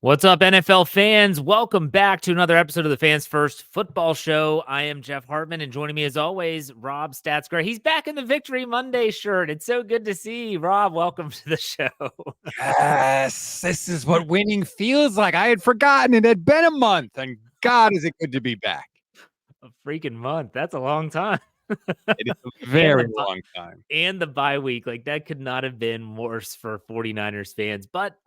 What's up, NFL fans? Welcome back to another episode of the Fans First Football Show. I am Jeff Hartman, and joining me as always, Rob Stats Guerrera. He's back in the Victory Monday shirt. It's so good to see you, Rob. Welcome to the show. Yes, this is what winning feels like. I had forgotten it had been a month, and God, is it good to be back. A freaking month. That's a long time. It is a very long time. And the bye week. Like, that could not have been worse for 49ers fans, but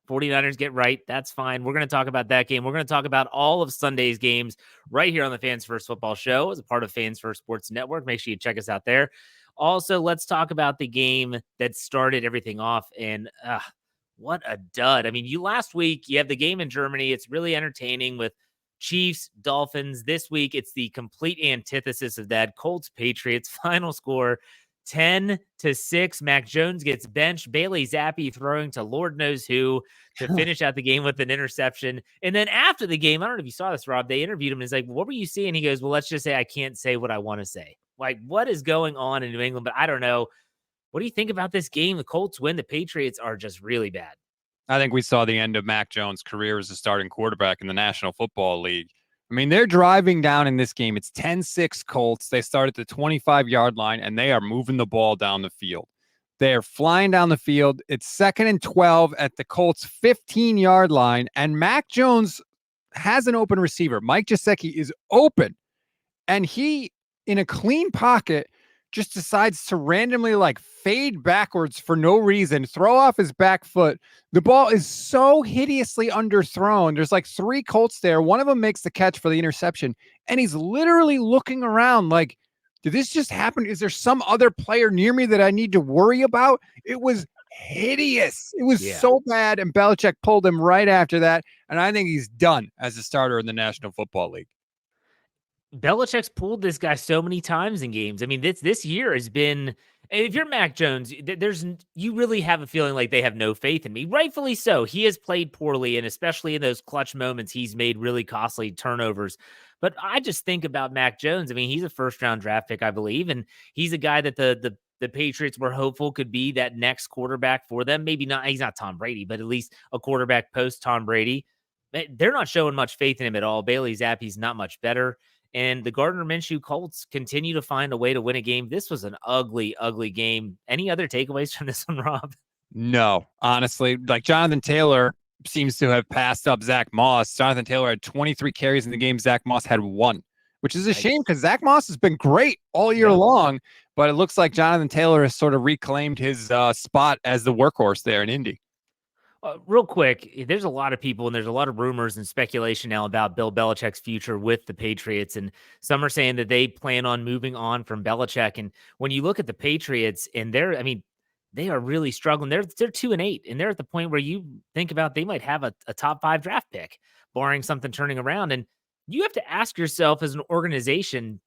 49ers get right. That's fine. We're going to talk about that game. We're going to talk about all of Sunday's games right here on the Fans First Football Show as a part of Fans First Sports Network. Make sure you check us out there. Also, let's talk about the game that started everything off. And what a dud. I mean, last week, you have the game in Germany. It's really entertaining with Chiefs, Dolphins. This week, it's the complete antithesis of that. Colts, Patriots, final score 10-6. Mac Jones gets benched. Bailey Zappi throwing to Lord knows who to finish out the game with an interception. And then after the game, I don't know if you saw this, Rob, they interviewed him and he's like, what were you seeing? He goes, well, let's just say I can't say what I want to say. Like, what is going on in New England? But I don't know. What do you think about this game? The Colts win. The Patriots are just really bad. I think we saw the end of Mac Jones' career as a starting quarterback in the National Football League. I mean, they're driving down in this game. It's 10-6 Colts. They start at the 25-yard line, and they are moving the ball down the field. They are flying down the field. It's 2nd and 12 at the Colts' 15-yard line, and Mac Jones has an open receiver. Mike Gesicki is open, and he, in a clean pocket, just decides to randomly fade backwards for no reason, throw off his back foot. The ball is so hideously underthrown. There's 3 Colts there. One of them makes the catch for the interception, and he's literally looking around like, did this just happen? Is there some other player near me that I need to worry about? It was hideous. It was so bad, and Belichick pulled him right after that, and I think he's done as a starter in the National Football League. Belichick's pulled this guy so many times in games. I mean, this year has been, if you're Mac Jones, you really have a feeling like they have no faith in me. Rightfully so. He has played poorly, and especially in those clutch moments, he's made really costly turnovers. But I just think about Mac Jones. I mean, he's a first-round draft pick, I believe, and he's a guy that the Patriots were hopeful could be that next quarterback for them. Maybe not, he's not Tom Brady, but at least a quarterback post Tom Brady. They're not showing much faith in him at all. Bailey Zappi's not much better. And the Gardner Minshew Colts continue to find a way to win a game. This was an ugly, ugly game. Any other takeaways from this one, Rob? No, honestly, Jonathan Taylor seems to have passed up Zach Moss. Jonathan Taylor had 23 carries in the game. Zach Moss had 1, which is a shame because Zach Moss has been great all year long. But it looks like Jonathan Taylor has sort of reclaimed his spot as the workhorse there in Indy. Real quick, there's a lot of people and there's a lot of rumors and speculation now about Bill Belichick's future with the Patriots. And some are saying that they plan on moving on from Belichick. And when you look at the Patriots and they are really struggling. They're 2-8, and they're at the point where you think about they might have a top 5 draft pick, barring something turning around. And you have to ask yourself as an organization,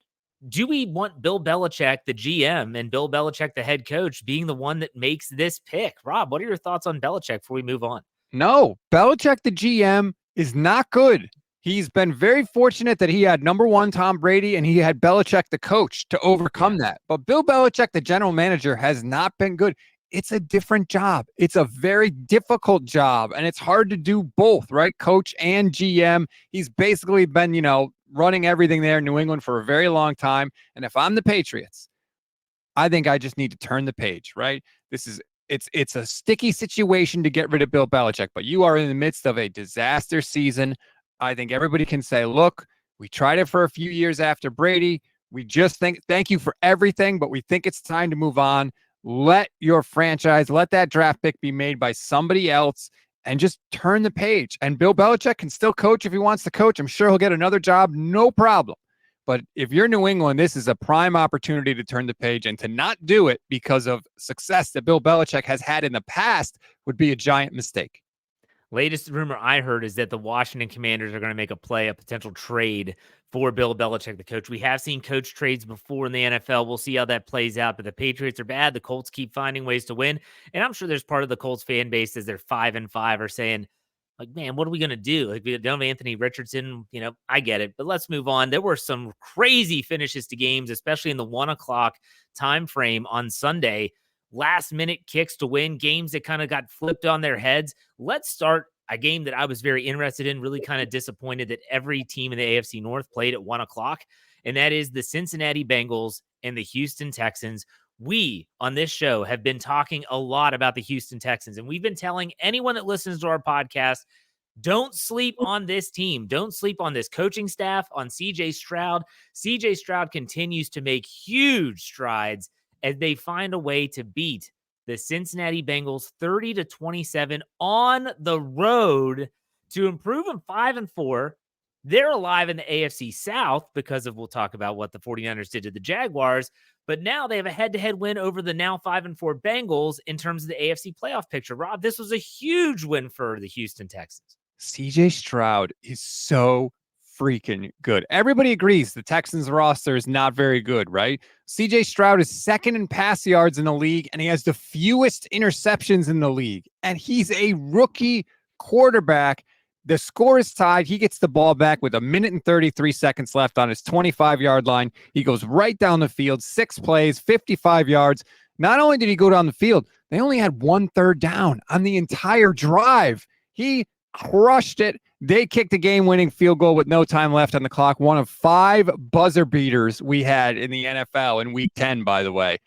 do we want Bill Belichick, the GM, and Bill Belichick, the head coach, being the one that makes this pick? Rob, what are your thoughts on Belichick before we move on? No, Belichick, the GM, is not good. He's been very fortunate that he had number 1 Tom Brady and he had Belichick, the coach, to overcome that. But Bill Belichick, the general manager, has not been good. It's a different job. It's a very difficult job, and it's hard to do both, right? Coach and GM. He's basically been, running everything there in New England for a very long time. And if I'm the Patriots, I think I just need to turn the page, right? It's a sticky situation to get rid of Bill Belichick, but you are in the midst of a disaster season. I think everybody can say, look, we tried it for a few years after Brady. We just thank you for everything, but we think it's time to move on. Let your franchise, let that draft pick be made by somebody else and just turn the page. And Bill Belichick can still coach if he wants to coach. I'm sure he'll get another job, no problem. But if you're New England, this is a prime opportunity to turn the page, and to not do it because of success that Bill Belichick has had in the past would be a giant mistake. Latest rumor I heard is that the Washington Commanders are going to make a potential trade for Bill Belichick, the coach. We have seen coach trades before in the NFL. We'll see how that plays out, but the Patriots are bad. The Colts keep finding ways to win. And I'm sure there's part of the Colts fan base as they're 5-5 are saying, man, what are we going to do? We don't have Anthony Richardson, I get it, but let's move on. There were some crazy finishes to games, especially in the 1:00 time frame on Sunday. Last minute kicks to win, games that kind of got flipped on their heads. Let's start a game that I was very interested in, really kind of disappointed that every team in the AFC North played at 1:00, and that is the Cincinnati Bengals and the Houston Texans. We on this show have been talking a lot about the Houston Texans, and we've been telling anyone that listens to our podcast, don't sleep on this team. Don't sleep on this coaching staff, on CJ Stroud. CJ Stroud continues to make huge strides as they find a way to beat the Cincinnati Bengals 30-27 on the road to improve them 5-4. They're alive in the AFC South because of, we'll talk about what the 49ers did to the Jaguars, but now they have a head-to-head win over the now 5-4 Bengals in terms of the AFC playoff picture. Rob, this was a huge win for the Houston Texans. CJ Stroud is so freaking good. Everybody agrees the Texans roster is not very good, right? CJ Stroud is second in pass yards in the league, and he has the fewest interceptions in the league. And he's a rookie quarterback. The score is tied. He gets the ball back with 1 minute and 33 seconds left on his 25-yard line. He goes right down the field, 6 plays, 55 yards. Not only did he go down the field, they only had 1 third down on the entire drive. He crushed it. They kicked the game-winning field goal with no time left on the clock. One of 5 buzzer beaters we had in the NFL in Week 10, by the way.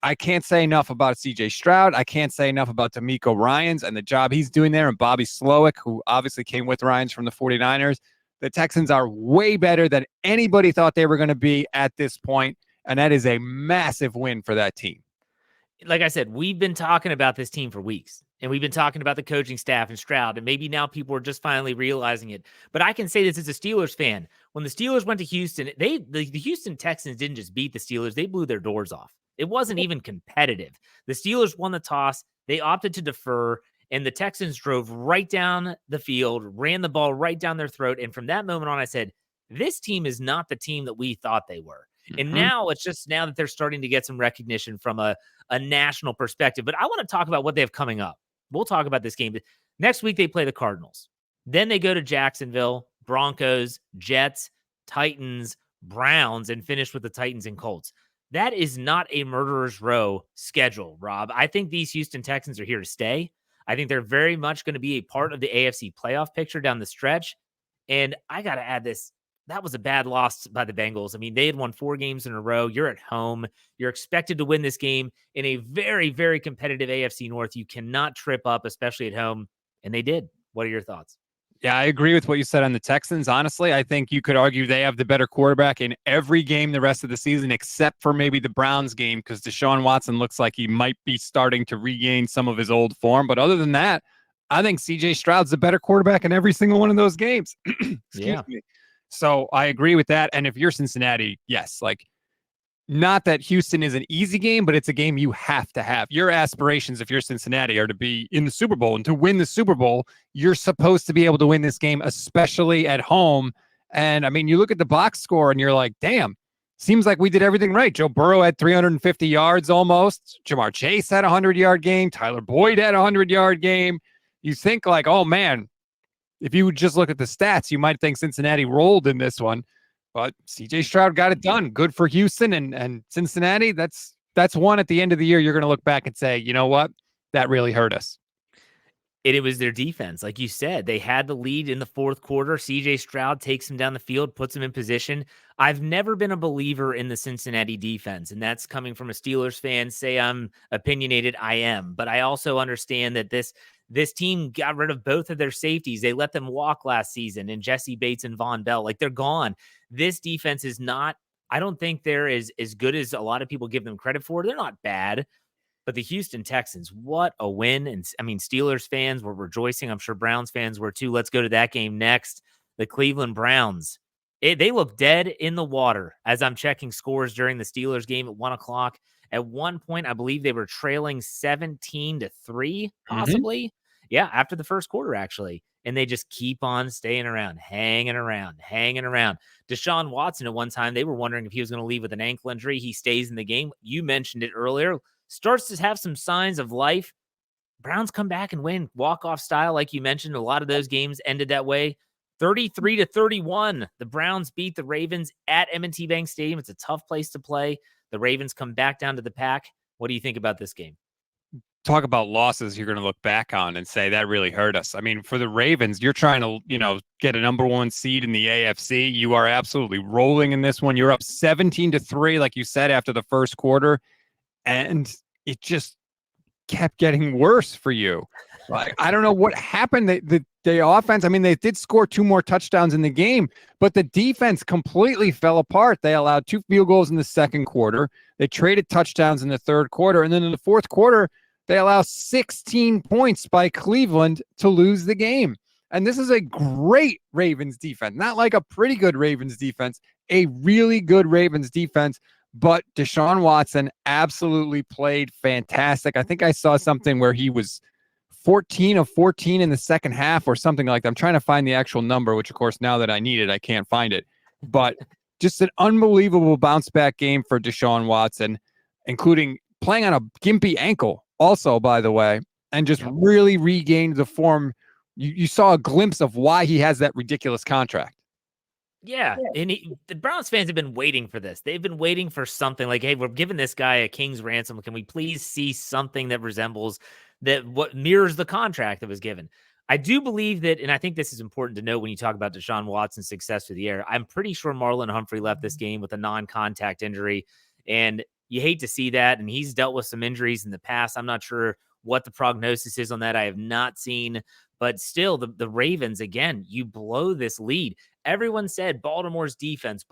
I can't say enough about CJ Stroud. I can't say enough about D'Amico Ryans and the job he's doing there, and Bobby Slowick, who obviously came with Ryans from the 49ers. The Texans are way better than anybody thought they were going to be at this point, and that is a massive win for that team. Like I said, we've been talking about this team for weeks, and we've been talking about the coaching staff and Stroud, and maybe now people are just finally realizing it. But I can say this as a Steelers fan. When the Steelers went to Houston, the Houston Texans didn't just beat the Steelers, they blew their doors off. It wasn't even competitive. The Steelers won the toss. They opted to defer, and the Texans drove right down the field, ran the ball right down their throat. And from that moment on, I said, this team is not the team that we thought they were. And now it's just now that they're starting to get some recognition from a national perspective. But I want to talk about what they have coming up. We'll talk about this game. Next week, they play the Cardinals. Then they go to Jacksonville, Broncos, Jets, Titans, Browns, and finish with the Titans and Colts. That is not a murderer's row schedule, Rob. I think these Houston Texans are here to stay. I think they're very much going to be a part of the AFC playoff picture down the stretch. And I got to add this. That was a bad loss by the Bengals. I mean, they had won 4 games in a row. You're at home. You're expected to win this game in a very, very competitive AFC North. You cannot trip up, especially at home. And they did. What are your thoughts? Yeah, I agree with what you said on the Texans. Honestly, I think you could argue they have the better quarterback in every game the rest of the season, except for maybe the Browns game, because Deshaun Watson looks like he might be starting to regain some of his old form. But other than that, I think CJ Stroud's the better quarterback in every single one of those games. Excuse me. So I agree with that. And if you're Cincinnati, yes, like, not that Houston is an easy game, but it's a game you have to have. Your aspirations, if you're Cincinnati, are to be in the Super Bowl. And to win the Super Bowl, you're supposed to be able to win this game, especially at home. And, I mean, you look at the box score and you're like, damn, seems like we did everything right. Joe Burrow had 350 yards almost. Jamar Chase had a 100-yard game. Tyler Boyd had a 100-yard game. You think like, oh, man, if you just look at the stats, you might think Cincinnati rolled in this one. But CJ Stroud got it done. Good for Houston and Cincinnati. That's one at the end of the year you're going to look back and say, you know what? That really hurt us. And it was their defense. Like you said, they had the lead in the 4th quarter. CJ Stroud takes him down the field, puts him in position. I've never been a believer in the Cincinnati defense, and that's coming from a Steelers fan. Say I'm opinionated, I am. But I also understand that this team got rid of both of their safeties. They let them walk last season, and Jesse Bates and Von Bell. Like, they're gone. This defense is not, I don't think they're as good as a lot of people give them credit for. They're not bad. But the Houston Texans, what a win. And I mean, Steelers fans were rejoicing. I'm sure Browns fans were too. Let's go to that game next. The Cleveland Browns. They look dead in the water as I'm checking scores during the Steelers game at 1:00. At one point, I believe they were trailing 17-3, possibly. Yeah, after the first quarter, actually. And they just keep on staying around, hanging around. Deshaun Watson, at one time, they were wondering if he was going to leave with an ankle injury. He stays in the game. You mentioned it earlier. Starts to have some signs of life. Browns come back and win walk-off style, like you mentioned. A lot of those games ended that way. 33-31. The Browns beat the Ravens at M&T Bank Stadium. It's a tough place to play. The Ravens come back down to the pack. What do you think about this game? talk about losses you're going to look back on and say that really hurt us. I mean, for the Ravens, you're trying to, get a number 1 seed in the AFC. You are absolutely rolling in this one. You're up 17-3, like you said, after the first quarter, and it just kept getting worse for you. Like, I don't know what happened. The offense, I mean, they did score 2 more touchdowns in the game, but the defense completely fell apart. They allowed 2 field goals in the second quarter. They traded touchdowns in the third quarter. And then in the fourth quarter, they allow 16 points by Cleveland to lose the game. And this is a great Ravens defense, not like a pretty good Ravens defense, a really good Ravens defense. But Deshaun Watson absolutely played fantastic. I think I saw something where he was 14 of 14 in the second half or something like that. I'm trying to find the actual number, which, of course, now that I need it, I can't find it. But just an unbelievable bounce back game for Deshaun Watson, including playing on a gimpy ankle also, by the way, and just really regained the form. You saw a glimpse of why he has that ridiculous contract. Yeah, and the Browns fans have been waiting for this. They've been waiting for something like, hey, we're giving this guy a king's ransom. Can we please see something that resembles what mirrors the contract that was given? I do believe that, and I think this is important to note when you talk about Deshaun Watson's success through the air. I'm pretty sure Marlon Humphrey left this game with a non-contact injury, and you hate to see that, and he's dealt with some injuries in the past. I'm not sure what the prognosis is on that. I have not seen, but still, the Ravens, again, you blow this lead. Everyone said Baltimore's defense.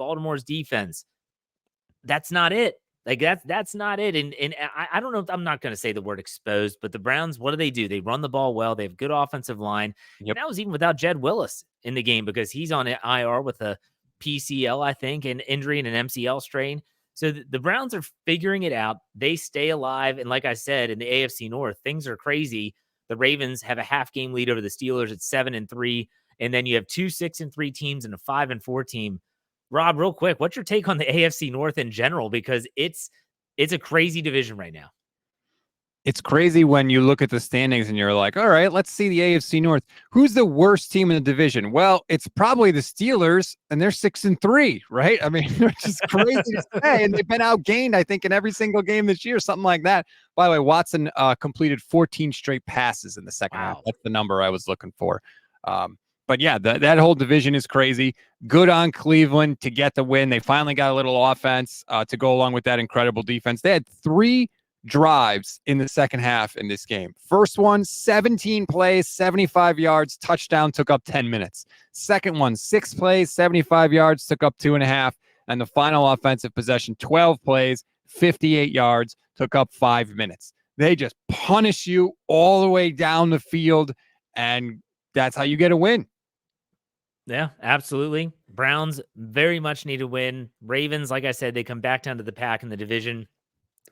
That's not it. Like that's not it. And I don't know if I'm not going to say the word exposed, but the Browns, what do? They run the ball well. They have good offensive line. Yep. And that was even without Jed Willis in the game because he's on IR with a PCL, I think, an injury and an MCL strain. So the Browns are figuring it out. They stay alive. And like I said, in the AFC North, things are crazy. The Ravens have a half game lead over the Steelers at 7-3. And then you have 2 6-3 teams and a 5-4 team. Rob, real quick, what's your take on the AFC North in general? Because it's a crazy division right now. It's crazy when you look at the standings and you're like, all right, let's see the AFC North. Who's the worst team in the division? Well, it's probably the Steelers, and they're 6-3, right? I mean, it's just crazy to say. And they've been outgained, I think, in every single game this year, something like that. By the way, Watson completed 14 straight passes in the second half. That's the number I was looking for. But yeah, that whole division is crazy. Good on Cleveland to get the win. They finally got a little offense to go along with that incredible defense. They had 3 drives in the second half in this game. First one, 17 plays, 75 yards, touchdown, took up 10 minutes. Second one, 6 plays, 75 yards, took up 2.5. And the final offensive possession, 12 plays, 58 yards, took up 5 minutes. They just punish you all the way down the field, and that's how you get a win. Yeah, absolutely. Browns very much need a win. Ravens, like I said, they come back down to the pack in the division.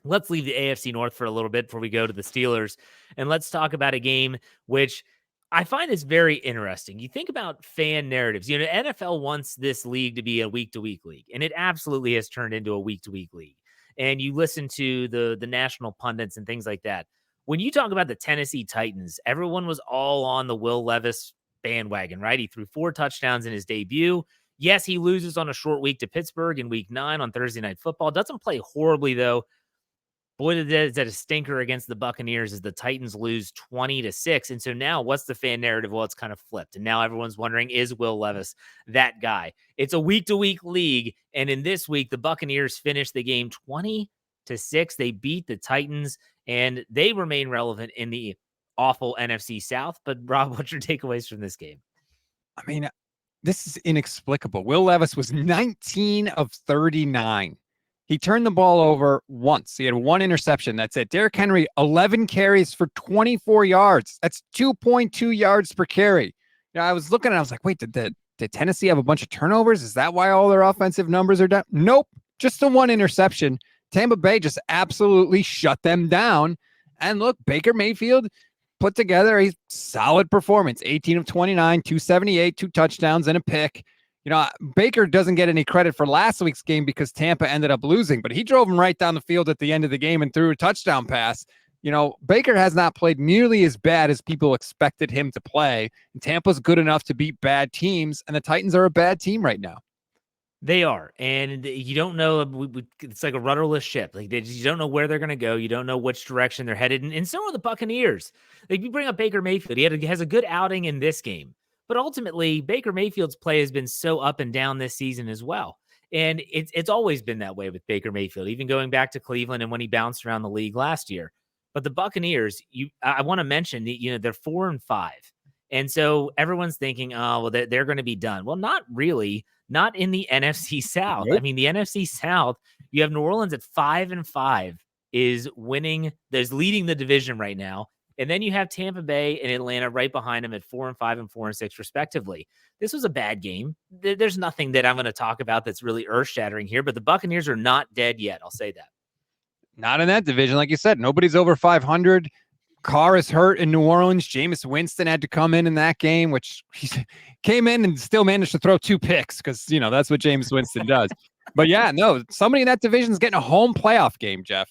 Let's leave the AFC North for a little bit before we go to the Steelers. And let's talk about a game which I find is very interesting. You think about fan narratives. NFL wants this league to be a week-to-week league, and it absolutely has turned into a week-to-week league. And you listen to the national pundits and things like that. When you talk about the Tennessee Titans, everyone was all on the Will Levis bandwagon, right? He threw 4 touchdowns in his debut. Yes, he loses on a short week to Pittsburgh in week 9 on Thursday Night Football. Doesn't play horribly, though. Boy, is that a stinker against the Buccaneers as the Titans lose 20-6. And so now what's the fan narrative? Well, it's kind of flipped. And now everyone's wondering, is Will Levis that guy? It's a week-to-week league. And in this week, the Buccaneers finished the game 20-6. They beat the Titans, and they remain relevant in the awful NFC South. But Rob, what's your takeaways from this game? I mean, this is inexplicable. Will Levis was 19 of 39. He turned the ball over once. He had 1 interception. That's it. Derrick Henry, 11 carries for 24 yards. That's 2.2 yards per carry. I was looking and I was like, wait, did Tennessee have a bunch of turnovers? Is that why all their offensive numbers are down? Nope. Just the 1 interception. Tampa Bay just absolutely shut them down. And look, Baker Mayfield put together a solid performance. 18 of 29, 278, 2 touchdowns and a pick. Baker doesn't get any credit for last week's game because Tampa ended up losing, but he drove him right down the field at the end of the game and threw a touchdown pass. Baker has not played nearly as bad as people expected him to play. And Tampa's good enough to beat bad teams, and the Titans are a bad team right now. They are, and you don't know. It's like a rudderless ship. Like you don't know where they're going to go. You don't know which direction they're headed, and so are the Buccaneers. Like you bring up Baker Mayfield, he has a good outing in this game, but ultimately Baker Mayfield's play has been so up and down this season as well, and it's always been that way with Baker Mayfield, even going back to Cleveland and when he bounced around the league last year. But the Buccaneers, I want to mention, they're 4-5, and so everyone's thinking, oh well, they're going to be done. Well, not really. Not in the NFC South. Nope. I mean, the NFC South, you have New Orleans at 5-5 is leading the division right now. And then you have Tampa Bay and Atlanta right behind them at 4-5 and 4-6 respectively. This was a bad game. There's nothing that I'm going to talk about that's really earth-shattering here, but the Buccaneers are not dead yet. I'll say that. Not in that division. Like you said, nobody's over 500. Carr is hurt in New Orleans. Jameis Winston had to come in that game, which he came in and still managed to throw 2 picks because, that's what Jameis Winston does. But yeah, no, somebody in that division is getting a home playoff game, Jeff.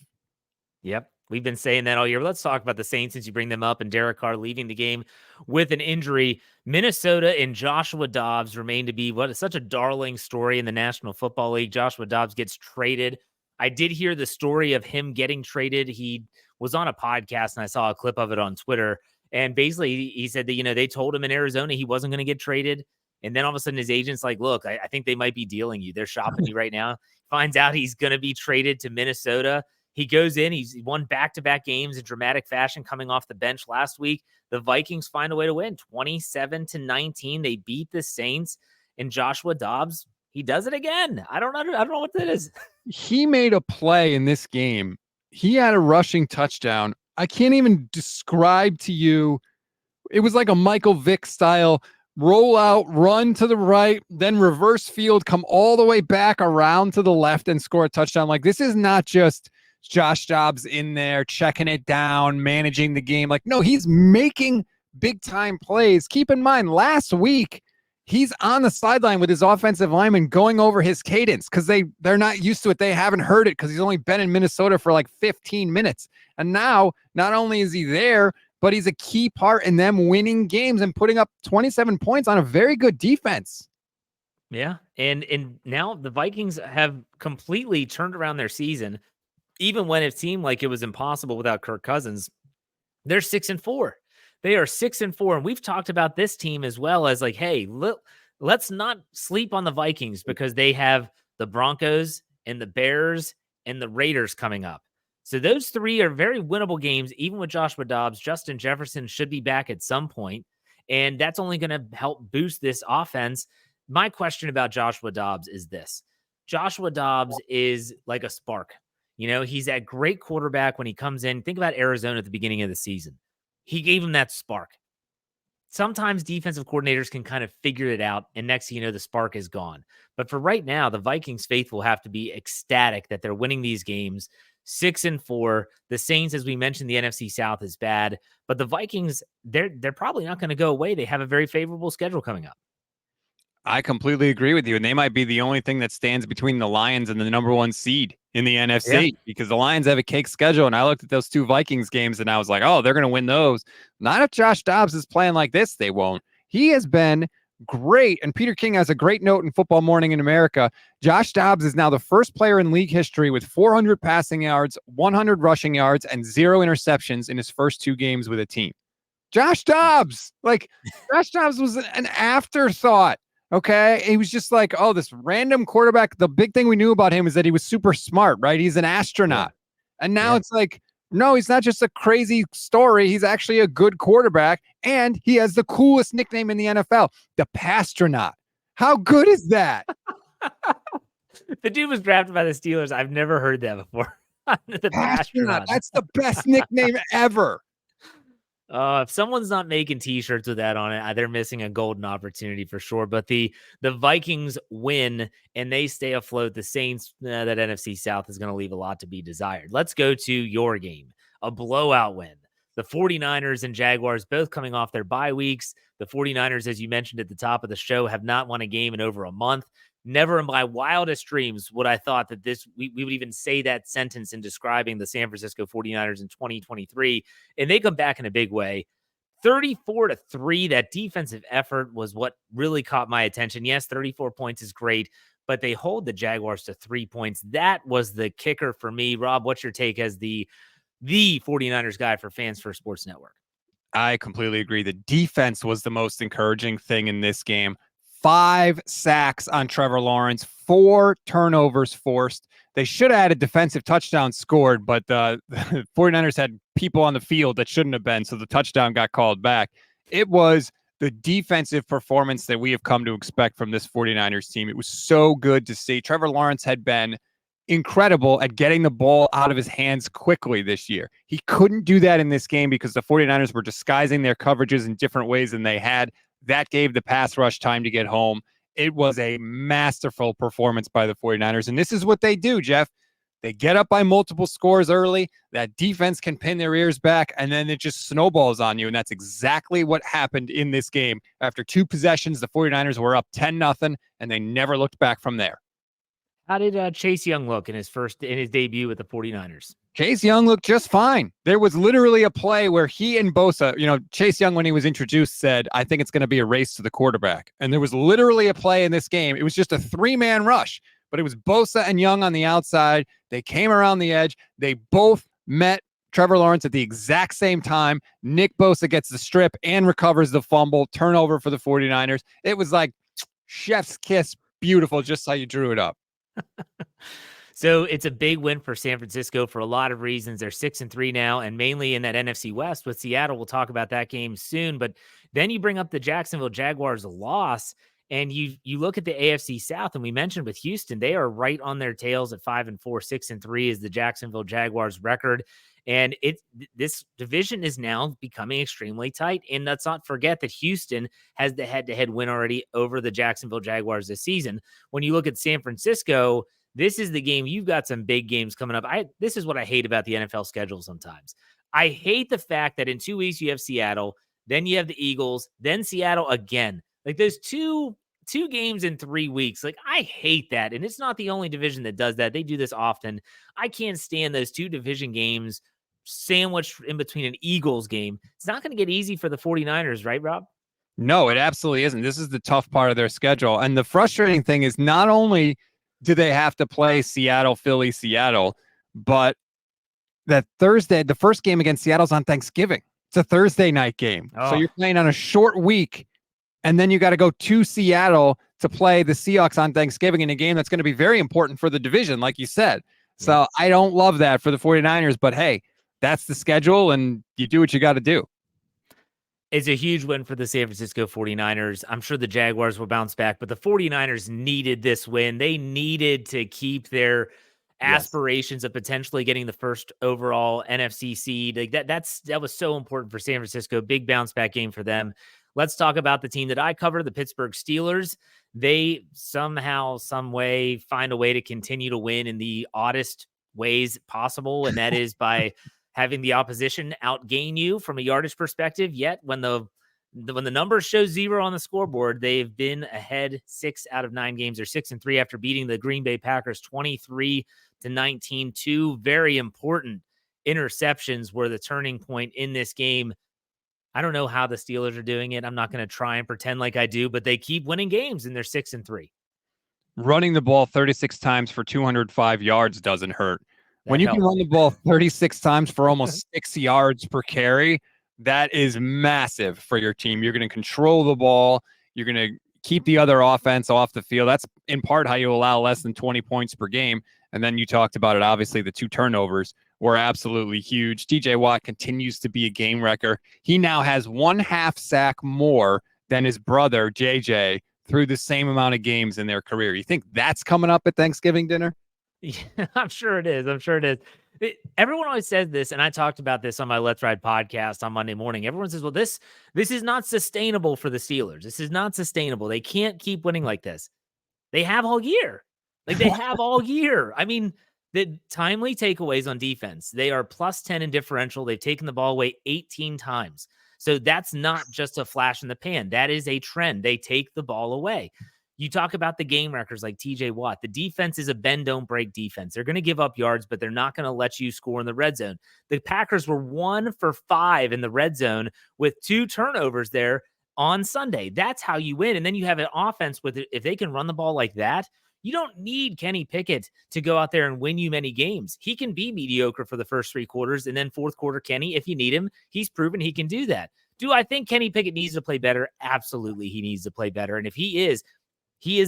Yep. We've been saying that all year. Let's talk about the Saints since you bring them up and Derek Carr leaving the game with an injury. Minnesota and Joshua Dobbs remain to be what is such a darling story in the National Football League. Joshua Dobbs gets traded. I did hear the story of him getting traded. He was on a podcast and I saw a clip of it on Twitter. And basically he said that, they told him in Arizona he wasn't going to get traded. And then all of a sudden his agent's like, look, I think they might be dealing you. They're shopping you right now. Finds out he's going to be traded to Minnesota. He goes in, he won back-to-back games in dramatic fashion coming off the bench last week. The Vikings find a way to win 27-19. They beat the Saints, and Joshua Dobbs, he does it again. I don't know what that is. He made a play in this game. He had a rushing touchdown. I can't even describe to you. It was like a Michael Vick style roll out, run to the right, then reverse field, come all the way back around to the left and score a touchdown. Like, this is not just Josh Dobbs in there checking it down, managing the game. Like, no, he's making big time plays. Keep in mind, last week he's on the sideline with his offensive lineman going over his cadence because they're not used to it. They haven't heard it because he's only been in Minnesota for like 15 minutes. And now not only is he there, but he's a key part in them winning games and putting up 27 points on a very good defense. Yeah. And now the Vikings have completely turned around their season. Even when it seemed like it was impossible without Kirk Cousins, they're 6-4. They are 6-4. And we've talked about this team as well as like, hey, let's not sleep on the Vikings because they have the Broncos and the Bears and the Raiders coming up. So those 3 are very winnable games, even with Joshua Dobbs. Justin Jefferson should be back at some point, and that's only going to help boost this offense. My question about Joshua Dobbs is this. Joshua Dobbs is like a spark. He's that great quarterback when he comes in. Think about Arizona at the beginning of the season. He gave him that spark. Sometimes defensive coordinators can kind of figure it out, and next thing you know, the spark is gone. But for right now, the Vikings faithful have to be ecstatic that they're winning these games 6-4. The Saints, as we mentioned, the NFC South is bad, but the Vikings, they're probably not going to go away. They have a very favorable schedule coming up. I completely agree with you. And they might be the only thing that stands between the Lions and the number 1 seed in the NFC because the Lions have a cake schedule. And I looked at those 2 Vikings games and I was like, oh, they're going to win those. Not if Josh Dobbs is playing like this, they won't. He has been great. And Peter King has a great note in Football Morning in America. Josh Dobbs is now the first player in league history with 400 passing yards, 100 rushing yards, and 0 interceptions in his first 2 games with a team. Josh Dobbs! Josh Dobbs was an afterthought. Okay. He was just like, oh, this random quarterback. The big thing we knew about him is that he was super smart, right? He's an astronaut. Yeah. And now it's like, no, he's not just a crazy story. He's actually a good quarterback. And he has the coolest nickname in the NFL, the Pastronaut. How good is that? The dude was drafted by the Steelers. I've never heard that before. The Pastronaut. That's the best nickname ever. If someone's not making t-shirts with that on it, they're missing a golden opportunity for sure. But the Vikings win and they stay afloat. The Saints, that NFC South is going to leave a lot to be desired. Let's go to your game, a blowout win. The 49ers and Jaguars both coming off their bye weeks. The 49ers, as you mentioned at the top of the show, have not won a game in over a month. Never in my wildest dreams would I thought that we would even say that sentence in describing the San Francisco 49ers in 2023. And they come back in a big way. 34-3, that defensive effort was what really caught my attention. Yes, 34 points is great, but they hold the Jaguars to 3 points. That was the kicker for me. Rob, what's your take as the 49ers guy for Fans First Sports Network? I completely agree. The defense was the most encouraging thing in this game. 5 sacks on Trevor Lawrence, 4 turnovers forced. They should have had a defensive touchdown scored, but the 49ers had people on the field that shouldn't have been, so the touchdown got called back. It was the defensive performance that we have come to expect from this 49ers team. It was so good to see. Trevor Lawrence had been incredible at getting the ball out of his hands quickly this year. He couldn't do that in this game because the 49ers were disguising their coverages in different ways than they had. That gave the pass rush time to get home. It was a masterful performance by the 49ers. And this is what they do, Jeff. They get up by multiple scores early. That defense can pin their ears back, and then it just snowballs on you. And that's exactly what happened in this game. After 2 possessions, the 49ers were up 10-0, and they never looked back from there. How did Chase Young look in his debut with the 49ers? Chase Young looked just fine. There was literally a play where he and Bosa, Chase Young, when he was introduced, said, I think it's going to be a race to the quarterback. And there was literally a play in this game. It was just a 3-man rush, but it was Bosa and Young on the outside. They came around the edge. They both met Trevor Lawrence at the exact same time. Nick Bosa gets the strip and recovers the fumble. Turnover for the 49ers. It was like chef's kiss. Beautiful, just how you drew it up. So it's a big win for San Francisco for a lot of reasons. They're 6-3 now, and mainly in that NFC West with Seattle. We'll talk about that game soon. But then you bring up the Jacksonville Jaguars loss, and you look at the AFC South, and we mentioned with Houston, they are right on their tails at 5-4, 6-3 is the Jacksonville Jaguars record. And this division is now becoming extremely tight. And let's not forget that Houston has the head-to-head win already over the Jacksonville Jaguars this season. When you look at San Francisco, this is the game. You've got some big games coming up. This is what I hate about the NFL schedule sometimes. I hate the fact that in 2 weeks you have Seattle, then you have the Eagles, then Seattle again. Like there's two games in 3 weeks. Like I hate that. And it's not the only division that does that. They do this often. I can't stand those 2 division games sandwiched in between an Eagles game. It's not going to get easy for the 49ers, right, Rob? No, it absolutely isn't. This is the tough part of their schedule. And the frustrating thing is not only do they have to play Seattle, Philly, Seattle, but that Thursday, the first game against Seattle's on Thanksgiving. It's a Thursday night game. Oh. So you're playing on a short week, and then you got to go to Seattle to play the Seahawks on Thanksgiving in a game that's going to be very important for the division, like you said. Yeah. So I don't love that for the 49ers, but hey, that's the schedule, and you do what you got to do. It's a huge win for the San Francisco 49ers. I'm sure the Jaguars will bounce back, but the 49ers needed this win. They needed to keep their aspirations of potentially getting the first overall NFC seed. Like that was so important for San Francisco. Big bounce back game for them. Let's talk about the team that I cover, the Pittsburgh Steelers. They somehow, some way find a way to continue to win in the oddest ways possible, and that is by having the opposition outgain you from a yardage perspective. Yet when the numbers show 0 on the scoreboard, they've been ahead 6 out of 9 games. They're 6-3 after beating the Green Bay Packers 23-19. 2 very important interceptions were the turning point in this game. I don't know how the Steelers are doing it. I'm not going to try and pretend like I do, but they keep winning games and they're 6-3. Running the ball 36 times for 205 yards doesn't hurt. When you can run the ball 36 times for almost 6 yards per carry, that is massive for your team. You're going to control the ball. You're going to keep the other offense off the field. That's in part how you allow less than 20 points per game. And then you talked about it. Obviously, the 2 turnovers were absolutely huge. TJ Watt continues to be a game wrecker. He now has 1/2 sack more than his brother, JJ, through the same amount of games in their career. You think that's coming up at Thanksgiving dinner? Yeah, I'm sure it is. Everyone always says this, and I talked about this on my Let's Ride podcast on Monday morning. Everyone says, well, this is not sustainable for the Steelers. This is not sustainable. They can't keep winning like this. They have all year. They have all year. I mean, the timely takeaways on defense, they are +10 in differential. They've taken the ball away 18 times. So that's not just a flash in the pan. That is a trend. They take the ball away. You talk about the game wreckers like TJ Watt. The defense is a bend, don't break defense. They're going to give up yards, but they're not going to let you score in the red zone. The Packers were 1 for 5 in the red zone with 2 turnovers there on Sunday. That's how you win. And then you have an offense with it. If they can run the ball like that, You don't need Kenny Pickett to go out there and win you many games. He can be mediocre for the first 3 quarters, and then fourth quarter Kenny, if you need him, he's proven he can do that. Do I think Kenny Pickett needs to play better? Absolutely, he needs to play better. And if he is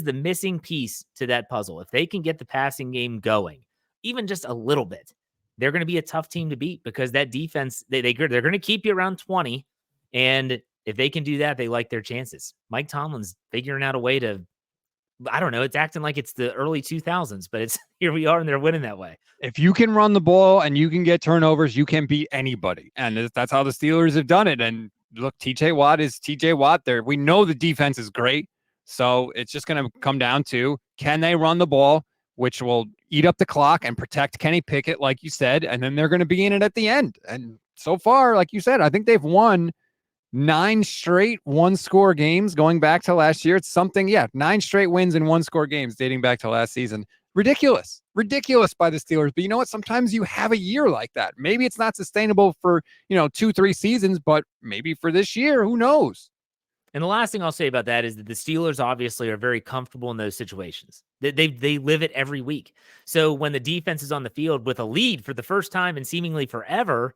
the missing piece to that puzzle. If they can get the passing game going, even just a little bit, they're going to be a tough team to beat because that defense, they're going to keep you around 20. And if they can do that, they like their chances. Mike Tomlin's figuring out a way to, I don't know, it's acting like it's the early 2000s, but it's here we are and they're winning that way. If you can run the ball and you can get turnovers, you can beat anybody. And that's how the Steelers have done it. And look, TJ Watt is TJ Watt there. We know the defense is great. So it's just going to come down to, can they run the ball, which will eat up the clock and protect Kenny Pickett, like you said, and then they're going to be in it at the end. And so far, like you said, I think they've won 9 straight one-score games going back to last year. It's something, 9 straight wins in one-score games dating back to last season. Ridiculous by the Steelers. But you know what? Sometimes you have a year like that. Maybe it's not sustainable for, 2-3 seasons, but maybe for this year, who knows? And the last thing I'll say about that is that the Steelers obviously are very comfortable in those situations. They live it every week. So when the defense is on the field with a lead for the first time in seemingly forever,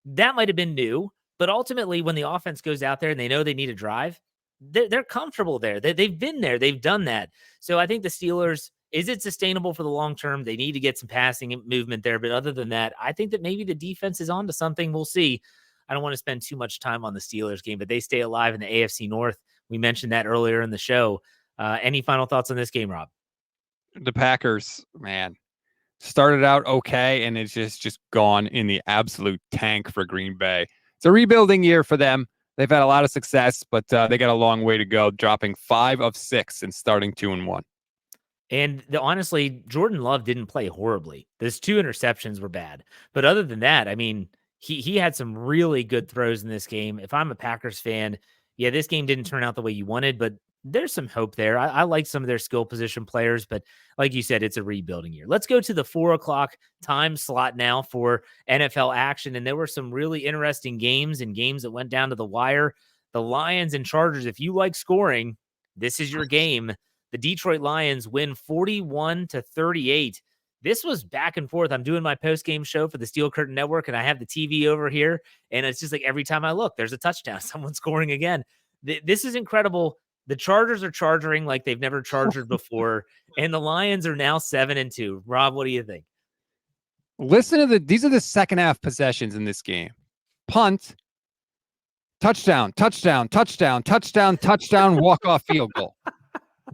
that might have been new. But ultimately, when the offense goes out there and they know they need a drive, they're comfortable there. They've been there. They've done that. So I think the Steelers, is it sustainable for the long term? They need to get some passing movement there. But other than that, I think that maybe the defense is on to something. We'll see. I don't want to spend too much time on the Steelers game, but they stay alive in the AFC North. We mentioned that earlier in the show. Any final thoughts on this game, Rob? The Packers, man, started out okay, and it's just gone in the absolute tank for Green Bay. It's a rebuilding year for them. They've had a lot of success, but they got a long way to go, dropping 5 of 6 and starting 2-1. And honestly, Jordan Love didn't play horribly. Those 2 interceptions were bad. But other than that, I mean, he had some really good throws in this game. If I'm a Packers fan, this game didn't turn out the way you wanted, but there's some hope there. I like some of their skill position players, but like you said, it's a rebuilding year. Let's go to the 4:00 time slot now for NFL action. And there were some really interesting games and games that went down to the wire. The Lions and Chargers, if you like scoring, this is your game. The Detroit Lions win 41-38. This was back and forth. I'm doing my post-game show for the Steel Curtain Network, and I have the TV over here, and it's just like every time I look, there's a touchdown. Someone's scoring again. This is incredible. The Chargers are charging like they've never charged before, and the Lions are now 7-2. Rob, what do you think? Listen to these are the second half possessions in this game. Punt, touchdown, touchdown, touchdown, touchdown, touchdown, walk-off field goal.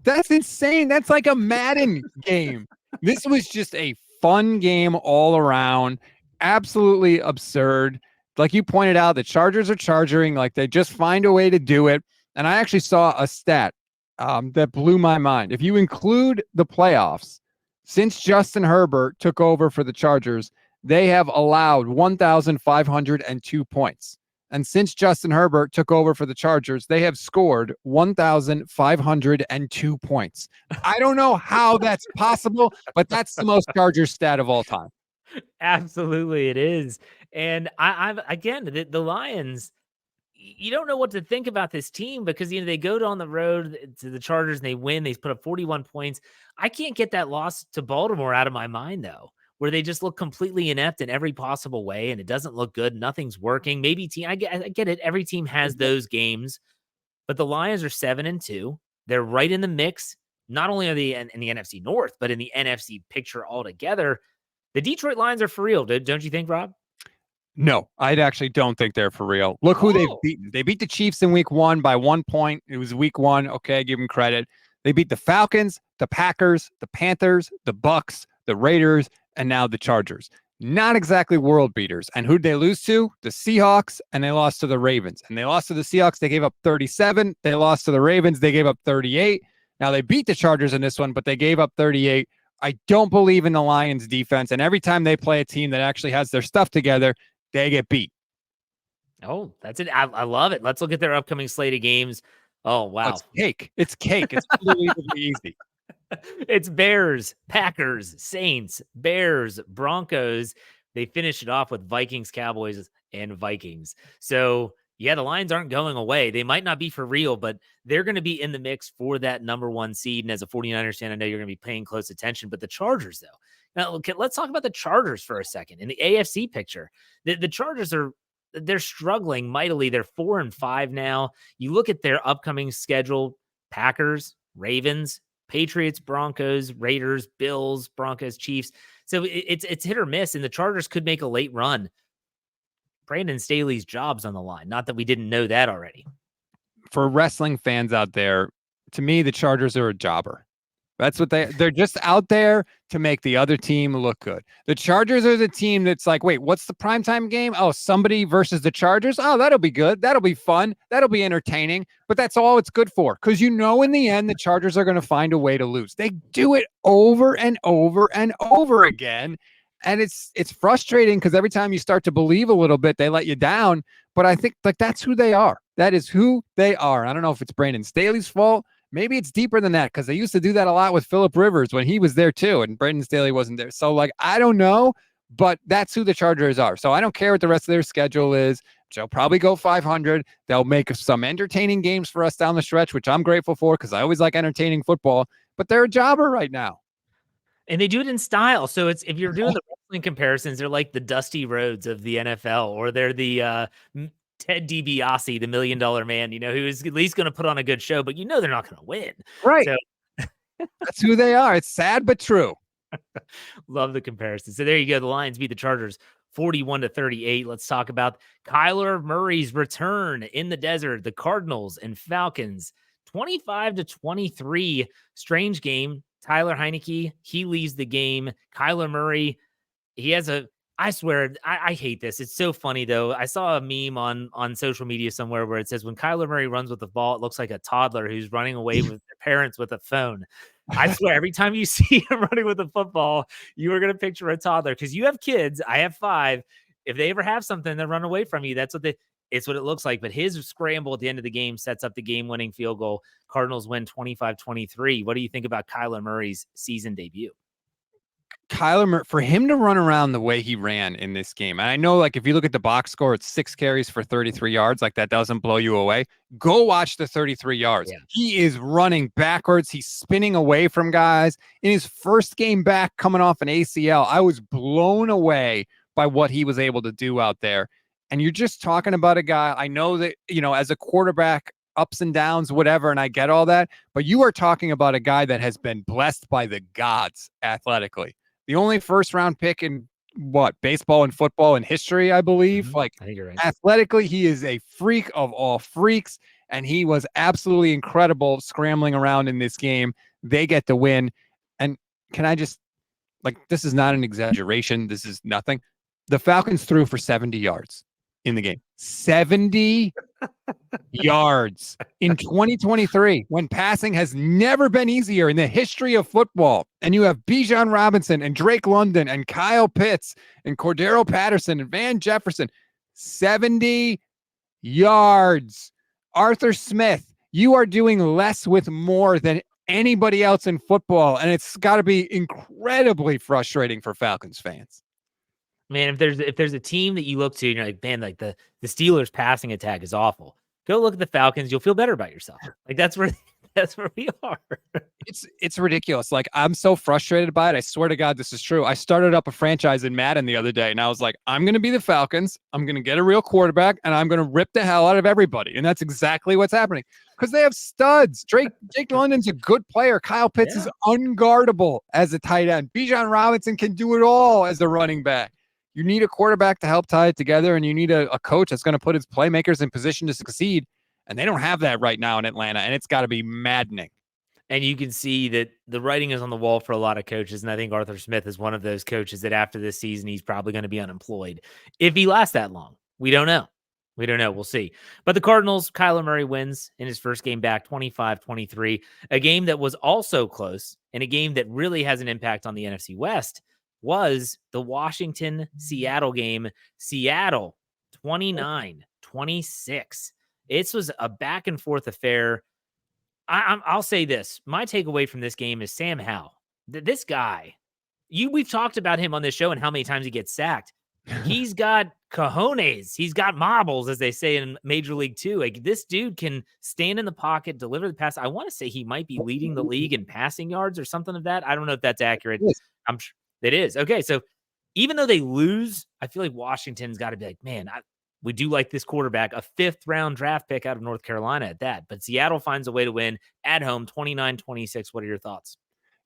That's insane. That's like a Madden game. This was just a fun game all around. Absolutely absurd. Like you pointed out, the Chargers are charging like they just find a way to do it. And I actually saw a stat that blew my mind. If you include the playoffs, since Justin Herbert took over for the Chargers, they have allowed 1,502 points. And since Justin Herbert took over for the Chargers, they have scored 1,502 points. I don't know how that's possible, but that's the most Chargers stat of all time. Absolutely, it is. And I've again, the Lions, you don't know what to think about this team because they go on the road to the Chargers and they win. They put up 41 points. I can't get that loss to Baltimore out of my mind though, where they just look completely inept in every possible way and it doesn't look good. Nothing's working. Maybe I get it. Every team has those games, but the Lions are 7-2. They're right in the mix. Not only are they in the NFC North, but in the NFC picture altogether. The Detroit Lions are for real, don't you think, Rob? No, I actually don't think they're for real. Look who they've beaten. They beat the Chiefs in week 1 by 1 point. It was week 1. Okay, give them credit. They beat the Falcons, the Packers, the Panthers, the Bucks, the Raiders, and now the Chargers. Not exactly world beaters. And who'd they lose to? The Seahawks, and they lost to the Ravens. And they lost to the Seahawks. They gave up 37. They lost to the Ravens. They gave up 38. Now they beat the Chargers in this one, but they gave up 38. I don't believe in the Lions defense. And every time they play a team that actually has their stuff together, they get beat. Oh, that's it. I love it. Let's look at their upcoming slate of games. Oh, wow. It's cake. It's cake. It's unbelievably easy. It's Bears, Packers, Saints, Bears, Broncos. They finish it off with Vikings, Cowboys, and Vikings. So Yeah, the Lions aren't going away. They might not be for real, but they're going to be in the mix for that number 1 seed. And as a 49ers fan, I know you're going to be paying close attention. But the Chargers, though. Now, okay, let's talk about the Chargers for a second. In the AFC picture, the Chargers they're struggling mightily. They're 4-5 now. You look at their upcoming schedule: Packers, Ravens, Patriots, Broncos, Raiders, Bills, Broncos, Chiefs. So it's hit or miss, and the Chargers could make a late run. Brandon Staley's job's on the line. Not that we didn't know that already. For wrestling fans out there, to me, the Chargers are a jobber. That's what they're just out there to make the other team look good. The Chargers are the team that's like, wait, what's the primetime game? Oh, somebody versus the Chargers. Oh, that'll be good. That'll be fun. That'll be entertaining. But that's all it's good for. Because in the end, the Chargers are going to find a way to lose. They do it over and over and over again. And it's frustrating because every time you start to believe a little bit, they let you down. But I think that's who they are. That is who they are. I don't know if it's Brandon Staley's fault. Maybe it's deeper than that because they used to do that a lot with Phillip Rivers when he was there too, and Brandon Staley wasn't there. So, I don't know, but that's who the Chargers are. So I don't care what the rest of their schedule is. They'll probably go 500. They'll make some entertaining games for us down the stretch, which I'm grateful for because I always like entertaining football. But they're a jobber right now. And they do it in style. So if you're doing the wrestling comparisons, they're like the Dusty Rhodes of the NFL, or they're the Ted DiBiase, the $1 Million Man, who's at least going to put on a good show, but they're not going to win. Right. So that's who they are. It's sad, but true. Love the comparison. So there you go. The Lions beat the Chargers 41-38. Let's talk about Kyler Murray's return in the desert. The Cardinals and Falcons 25-23. Strange game. Tyler Heineke, he leaves the game. Kyler Murray, I swear, I hate this. It's so funny, though. I saw a meme on social media somewhere where it says, when Kyler Murray runs with the ball, it looks like a toddler who's running away with their parents with a phone. I swear, every time you see him running with a football, you are going to picture a toddler because you have kids. I have 5. If they ever have something that run away from you, it's what it looks like. But his scramble at the end of the game sets up the game-winning field goal. Cardinals win 25-23. What do you think about Kyler Murray's season debut? Kyler Murray, for him to run around the way he ran in this game, and I know if you look at the box score, it's 6 carries for 33 yards. That doesn't blow you away. Go watch the 33 yards. Yeah. He is running backwards. He's spinning away from guys. In his first game back coming off an ACL, I was blown away by what he was able to do out there. And you're just talking about a guy, I know that, as a quarterback, ups and downs, whatever, and I get all that, but you are talking about a guy that has been blessed by the gods athletically. The only first-round pick in baseball and football in history, I believe. I think you're right. Athletically, he is a freak of all freaks, and he was absolutely incredible scrambling around in this game. They get the win. And can I just, this is not an exaggeration. This is nothing. The Falcons threw for 70 yards in the game. 70 yards in 2023, when passing has never been easier in the history of football. And you have Bijan Robinson and Drake London and Kyle Pitts and Cordero Patterson and Van Jefferson. 70 yards. Arthur Smith, you are doing less with more than anybody else in football. And it's got to be incredibly frustrating for Falcons fans. Man, if there's a team that you look to and you're like, man, the Steelers passing attack is awful, go look at the Falcons. You'll feel better about yourself. That's where we are. It's ridiculous. I'm so frustrated by it. I swear to God, this is true. I started up a franchise in Madden the other day, and I was like, I'm going to be the Falcons. I'm going to get a real quarterback, and I'm going to rip the hell out of everybody. And that's exactly what's happening because they have studs. Jake London's a good player. Kyle Pitts is unguardable as a tight end. Bijan Robinson can do it all as a running back. You need a quarterback to help tie it together, and you need a coach that's going to put his playmakers in position to succeed. And they don't have that right now in Atlanta, and it's got to be maddening. And you can see that the writing is on the wall for a lot of coaches, and I think Arthur Smith is one of those coaches that after this season, he's probably going to be unemployed. If he lasts that long, we don't know. We'll see. But the Cardinals, Kyler Murray wins in his first game back, 25-23, a game that was also close, and a game that really has an impact on the NFC West was the Washington-Seattle game. Seattle, 29-26. It was a back and forth affair. I'll say this. My takeaway from this game is Sam Howell. This guy, we've talked about him on this show and how many times he gets sacked. He's got cojones. He's got marbles, as they say in Major League Two. Like, this dude can stand in the pocket, deliver the pass. I want to say he might be leading the league in passing yards or something of that. I don't know if that's accurate. Yes. I'm sure it is. Okay, so even though they lose, I feel like Washington's got to be like, man, we do like this quarterback, a 5th-round draft pick out of North Carolina at that. But Seattle finds a way to win at home, 29-26. What are your thoughts?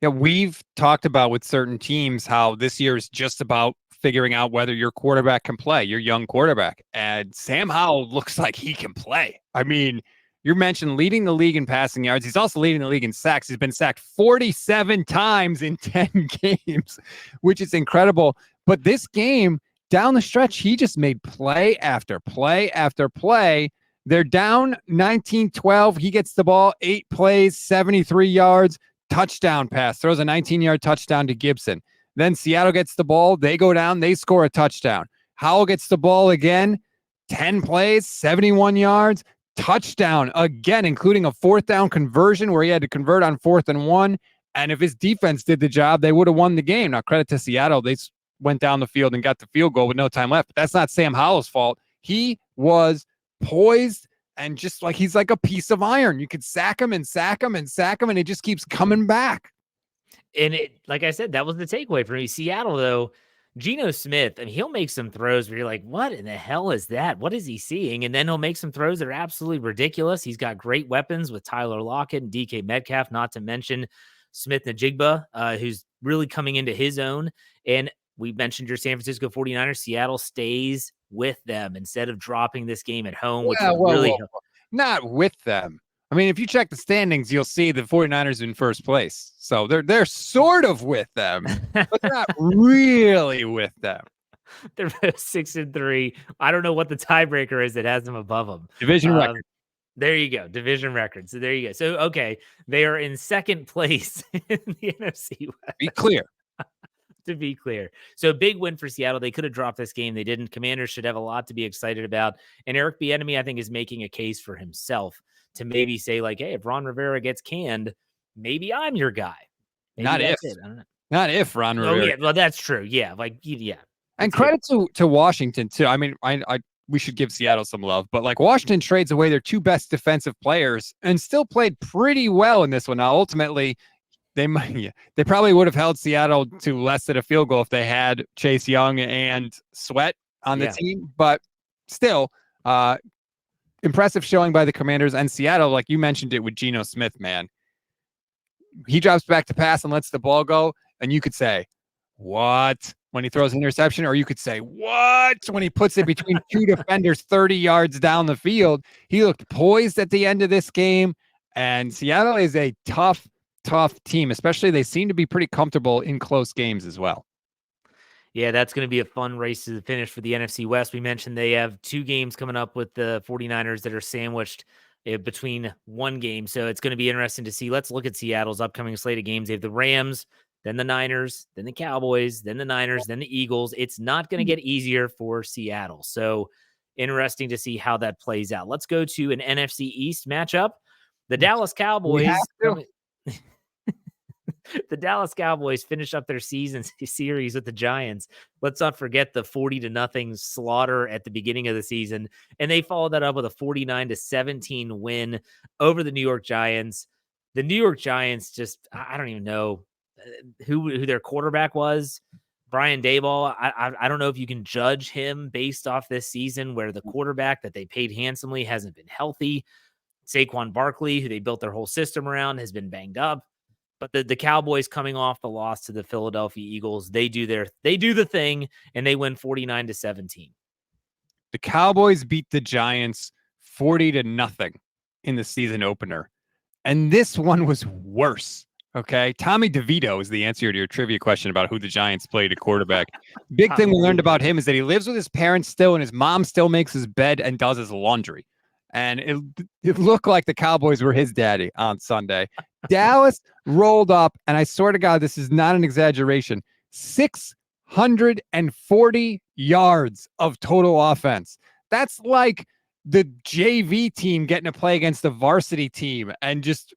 Yeah, we've talked about with certain teams how this year is just about figuring out whether your quarterback can play, your young quarterback. And Sam Howell looks like he can play. I mean, you mentioned leading the league in passing yards. He's also leading the league in sacks. He's been sacked 47 times in 10 games, which is incredible. But this game, down the stretch, he just made play after play after play. They're down 19-12. He gets the ball, 8 plays, 73 yards, touchdown pass, throws a 19-yard touchdown to Gibson. Then Seattle gets the ball. They go down. They score a touchdown. Howell gets the ball again, 10 plays, 71 yards, touchdown again, including a 4th down conversion where he had to convert on 4th and 1. And if his defense did the job, they would have won the game. Now, credit to Seattle. They went down the field and got the field goal with no time left. But that's not Sam Howell's fault. He was poised and just like he's like a piece of iron. You could sack him and sack him and sack him, and it just keeps coming back. And it, like I said, that was the takeaway for me. Seattle, though, Geno Smith, and he'll make some throws where you're like, what in the hell is that? What is he seeing? And then he'll make some throws that are absolutely ridiculous. He's got great weapons with Tyler Lockett and DK Metcalf, not to mention Smith Najigba, who's really coming into his own. And we mentioned your San Francisco 49ers. Seattle stays with them instead of dropping this game at home, which would really help. Not with them. I mean, if you check the standings, you'll see the 49ers in first place. So they're sort of with them, but they're not really with them. They're 6-3. I don't know what the tiebreaker is that has them above them. Division record. There you go. Division record. So there you go. So, okay. They are in second place in the NFC West. Be clear. To be clear. So big win for Seattle. They could have dropped this game. They didn't. Commanders should have a lot to be excited about. And Eric Bieniemy, I think, is making a case for himself to maybe say like, hey, if Ron Rivera gets canned, maybe I'm your guy. Maybe not if. I don't know. Not if Ron Rivera. Oh, yeah. Well, that's true. Yeah. Like, yeah. And credit to Washington, too. I mean, we should give Seattle some love, but like Washington trades away their 2 best defensive players and still played pretty well in this one. Now, ultimately, they probably would have held Seattle to less than a field goal if they had Chase Young and Sweat on the team. But still, impressive showing by the Commanders and Seattle. Like you mentioned it with Geno Smith, man. He drops back to pass and lets the ball go. And you could say, what? When he throws an interception, or you could say, what? When he puts it between 2 defenders 30 yards down the field. He looked poised at the end of this game. And Seattle is a tough team, especially they seem to be pretty comfortable in close games as well. Yeah, that's going to be a fun race to the finish for the NFC West. We mentioned they have 2 games coming up with the 49ers that are sandwiched between one game. So it's going to be interesting to see. Let's look at Seattle's upcoming slate of games. They have the Rams, then the Niners, then the Cowboys, then the Niners, then the Eagles. It's not going to get easier for Seattle. So interesting to see how that plays out. Let's go to an NFC East matchup. The Dallas Cowboys. The Dallas Cowboys finish up their season series with the Giants. Let's not forget the 40-0 slaughter at the beginning of the season. And they followed that up with a 49-17 win over the New York Giants. The New York Giants just, I don't even know who their quarterback was. Brian Daboll, I don't know if you can judge him based off this season where the quarterback that they paid handsomely hasn't been healthy. Saquon Barkley, who they built their whole system around, has been banged up. But the Cowboys coming off the loss to the Philadelphia Eagles, they do the thing, and they win 49-17. The Cowboys beat the Giants 40-0 in the season opener. And this one was worse. Okay. Tommy DeVito is the answer to your trivia question about who the Giants played at quarterback. Big thing we learned about him is that he lives with his parents still, and his mom still makes his bed and does his laundry. And it looked like the Cowboys were his daddy on Sunday. Dallas rolled up, and I swear to God, this is not an exaggeration, 640 yards of total offense. That's like the JV team getting to play against the varsity team, and just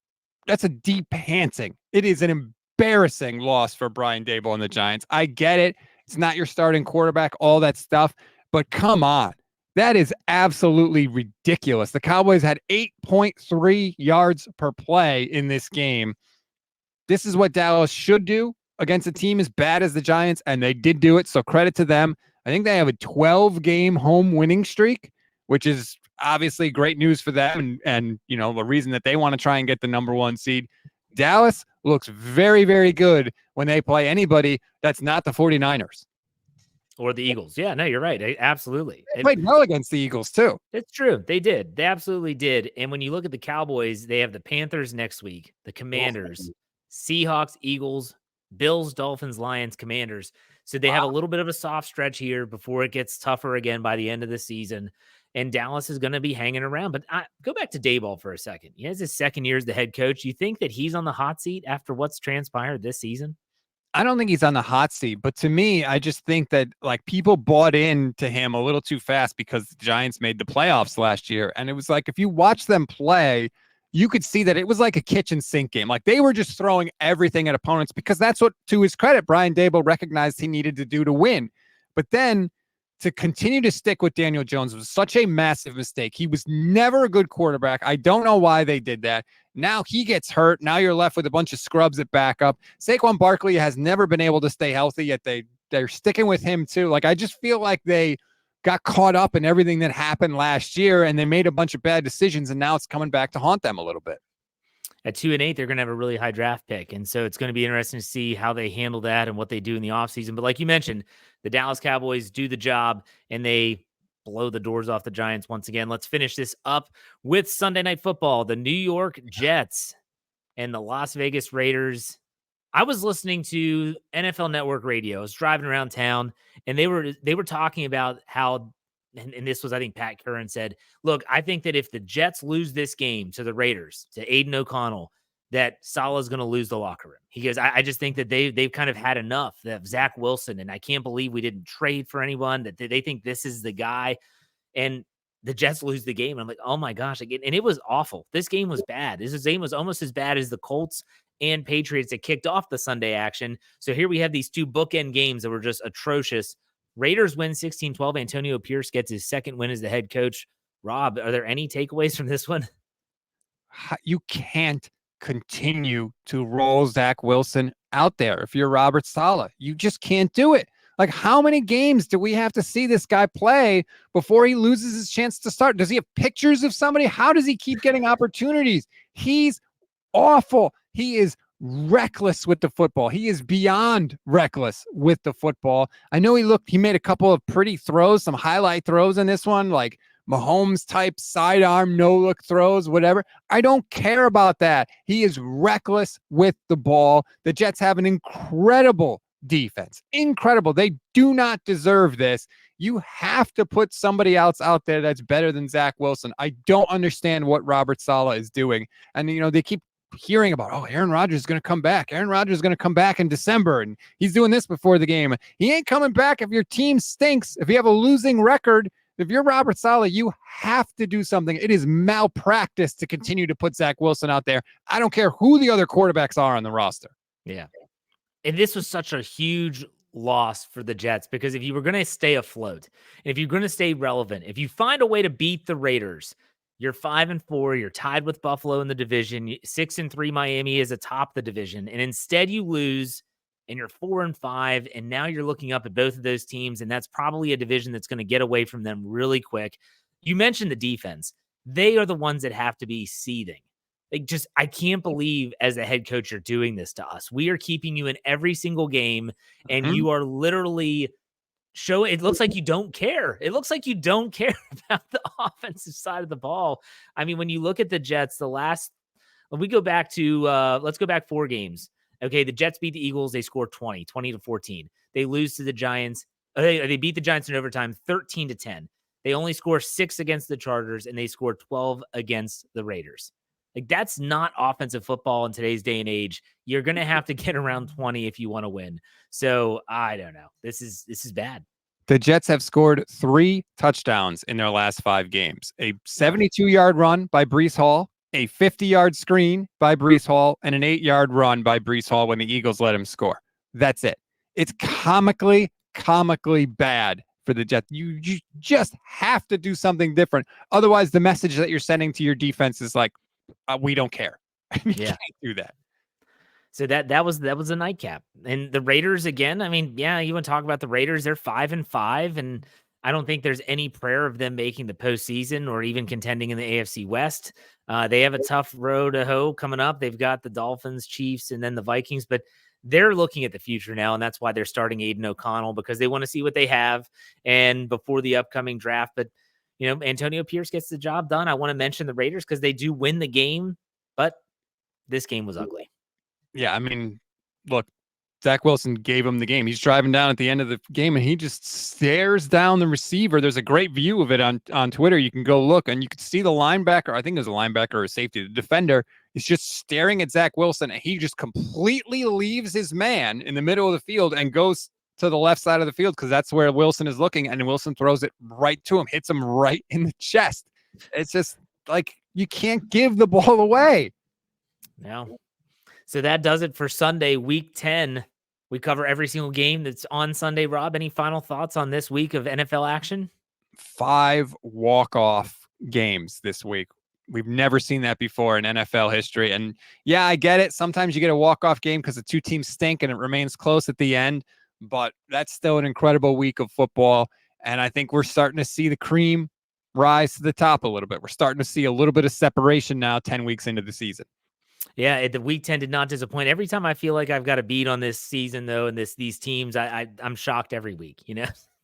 that's a deep pantsing. It is an embarrassing loss for Brian Daboll and the Giants. I get it. It's not your starting quarterback, all that stuff. But come on. That is absolutely ridiculous. The Cowboys had 8.3 yards per play in this game. This is what Dallas should do against a team as bad as the Giants, and they did do it, so credit to them. I think they have a 12-game home winning streak, which is obviously great news for them and you know, the reason that they want to try and get the number 1 seed. Dallas looks very, very good when they play anybody that's not the 49ers. Or the Eagles. Yeah, no, you're right. Absolutely. They played well against the Eagles, too. It's true. They did. They absolutely did. And when you look at the Cowboys, they have the Panthers next week, the Commanders, Seahawks, Eagles, Bills, Dolphins, Lions, Commanders. So they have a little bit of a soft stretch here before it gets tougher again by the end of the season. And Dallas is going to be hanging around. But go back to Daboll for a second. He has his second year as the head coach. You think that he's on the hot seat after what's transpired this season? I don't think he's on the hot seat, but to me, I just think that like people bought into him a little too fast because the Giants made the playoffs last year. And it was like, if you watch them play, you could see that it was like a kitchen sink game. Like they were just throwing everything at opponents because that's what, to his credit, Brian Daboll recognized he needed to do to win. But then to continue to stick with Daniel Jones was such a massive mistake. He was never a good quarterback. I don't know why they did that. Now he gets hurt. Now you're left with a bunch of scrubs at backup. Saquon Barkley has never been able to stay healthy, yet they're sticking with him too. Like I just feel like they got caught up in everything that happened last year and they made a bunch of bad decisions and now it's coming back to haunt them a little bit. At 2-8, they're going to have a really high draft pick. And so it's going to be interesting to see how they handle that and what they do in the offseason. But like you mentioned, the Dallas Cowboys do the job and they blow the doors off the Giants once again. Let's finish this up with Sunday Night Football. The New York Jets and the Las Vegas Raiders. I was listening to NFL Network radio. I was driving around town and they were talking about how, and this was, I think Pat Curran said, look, I think that if the Jets lose this game to the Raiders, to Aiden O'Connell, that Salah's going to lose the locker room. He goes, I just think that they've kind of had enough of Zach Wilson, and I can't believe we didn't trade for anyone, that they think this is the guy. And the Jets lose the game. And I'm like, oh my gosh. Again, and it was awful. This game was bad. This game was almost as bad as the Colts and Patriots that kicked off the Sunday action. So here we have these two bookend games that were just atrocious. Raiders win 16-12. Antonio Pierce gets his second win as the head coach. Rob, are there any takeaways from this one? You can't continue to roll Zach Wilson out there if you're Robert Saleh. You just can't do it. Like, how many games do we have to see this guy play before he loses his chance to start? Does he have pictures of somebody? How does he keep getting opportunities? He's awful. He is reckless with the football. He is beyond reckless with the football. I know he made a couple of pretty throws, some highlight throws in this one, like Mahomes type sidearm, no look throws, whatever. I don't care about that. He is reckless with the ball. The Jets have an incredible defense. Incredible. They do not deserve this. You have to put somebody else out there that's better than Zach Wilson. I don't understand what Robert Saleh is doing. And, you know, they keep hearing about, oh, Aaron Rodgers is going to come back. Aaron Rodgers is going to come back in December, and he's doing this before the game. He ain't coming back if your team stinks. If you have a losing record, if you're Robert Saleh, you have to do something. It is malpractice to continue to put Zach Wilson out there. I don't care who the other quarterbacks are on the roster. Yeah. And this was such a huge loss for the Jets because if you were going to stay afloat, and if you're going to stay relevant, if you find a way to beat the Raiders, you're 5-4, you're tied with Buffalo in the division, 6-3 Miami is atop the division, and instead you lose and you're 4-5, and now you're looking up at both of those teams, and that's probably a division that's going to get away from them really quick. You mentioned the defense. They are the ones that have to be seething. Like, just, I can't believe as a head coach you're doing this to us. We are keeping you in every single game, and you are literally it looks like you don't care. It looks like you don't care about the offensive side of the ball. I mean, when you look at the Jets, let's go back 4 games. Okay, the Jets beat the Eagles. They scored 20-14. They lose to the Giants. They beat the Giants in overtime 13-10. They only score 6 against the Chargers, and they score 12 against the Raiders. Like, that's not offensive football in today's day and age. You're going to have to get around 20 if you want to win. So I don't know. This is bad. The Jets have scored 3 touchdowns in their last 5 games. A 72-yard run by Breece Hall, a 50-yard screen by Breece Hall, and an 8-yard run by Breece Hall when the Eagles let him score. That's it. It's comically comically bad for the Jets. You just have to do something different. Otherwise, the message that you're sending to your defense is like, we don't care. You can't do that. So that was a nightcap. And the Raiders again, I mean, yeah, you want to talk about the Raiders, they're 5-5, and I don't think there's any prayer of them making the postseason or even contending in the AFC West. They have a tough road to hoe coming up. They've got the Dolphins, Chiefs, and then the Vikings, but they're looking at the future now, and that's why they're starting Aiden O'Connell, because they want to see what they have and before the upcoming draft. But Antonio Pierce gets the job done. I want to mention the Raiders because they do win the game, but this game was ugly. Yeah, I mean, look, Zach Wilson gave him the game. He's driving down at the end of the game, and he just stares down the receiver. There's a great view of it on Twitter. You can go look, and you can see the linebacker. I think it was a linebacker or a safety. The defender is just staring at Zach Wilson, and he just completely leaves his man in the middle of the field and goes to the left side of the field because that's where Wilson is looking, and Wilson throws it right to him, hits him right in the chest. It's just like you can't give the ball away. No. So that does it for Sunday, week 10. We cover every single game that's on Sunday. Rob, any final thoughts on this week of NFL action? 5 walk-off games this week. We've never seen that before in NFL history. And yeah, I get it. Sometimes you get a walk-off game because the two teams stink and it remains close at the end. But that's still an incredible week of football. And I think we're starting to see the cream rise to the top a little bit. We're starting to see a little bit of separation now 10 weeks into the season. Yeah, the week 10 did not disappoint. Every time I feel like I've got a beat on this season, though, and these teams, I'm shocked every week.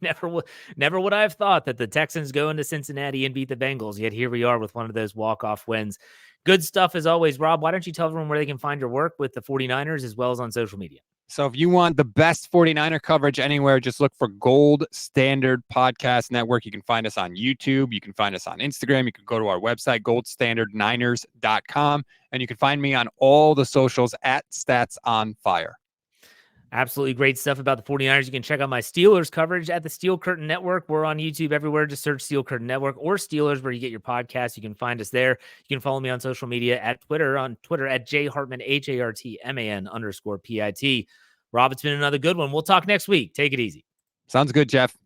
Never would I have thought that the Texans go into Cincinnati and beat the Bengals. Yet here we are with one of those walk-off wins. Good stuff as always. Rob, why don't you tell everyone where they can find your work with the 49ers as well as on social media? So if you want the best 49er coverage anywhere, just look for Gold Standard Podcast Network. You can find us on YouTube. You can find us on Instagram. You can go to our website, goldstandardniners.com. And you can find me on all the socials at Stats on Fire. Absolutely great stuff about the 49ers. You can check out my Steelers coverage at the Steel Curtain Network. We're on YouTube everywhere. Just search Steel Curtain Network or Steelers where you get your podcast. You can find us there. You can follow me on social media at Twitter at jhartman, HARTMAN _PIT. Rob, it's been another good one. We'll talk next week. Take it easy. Sounds good, Jeff.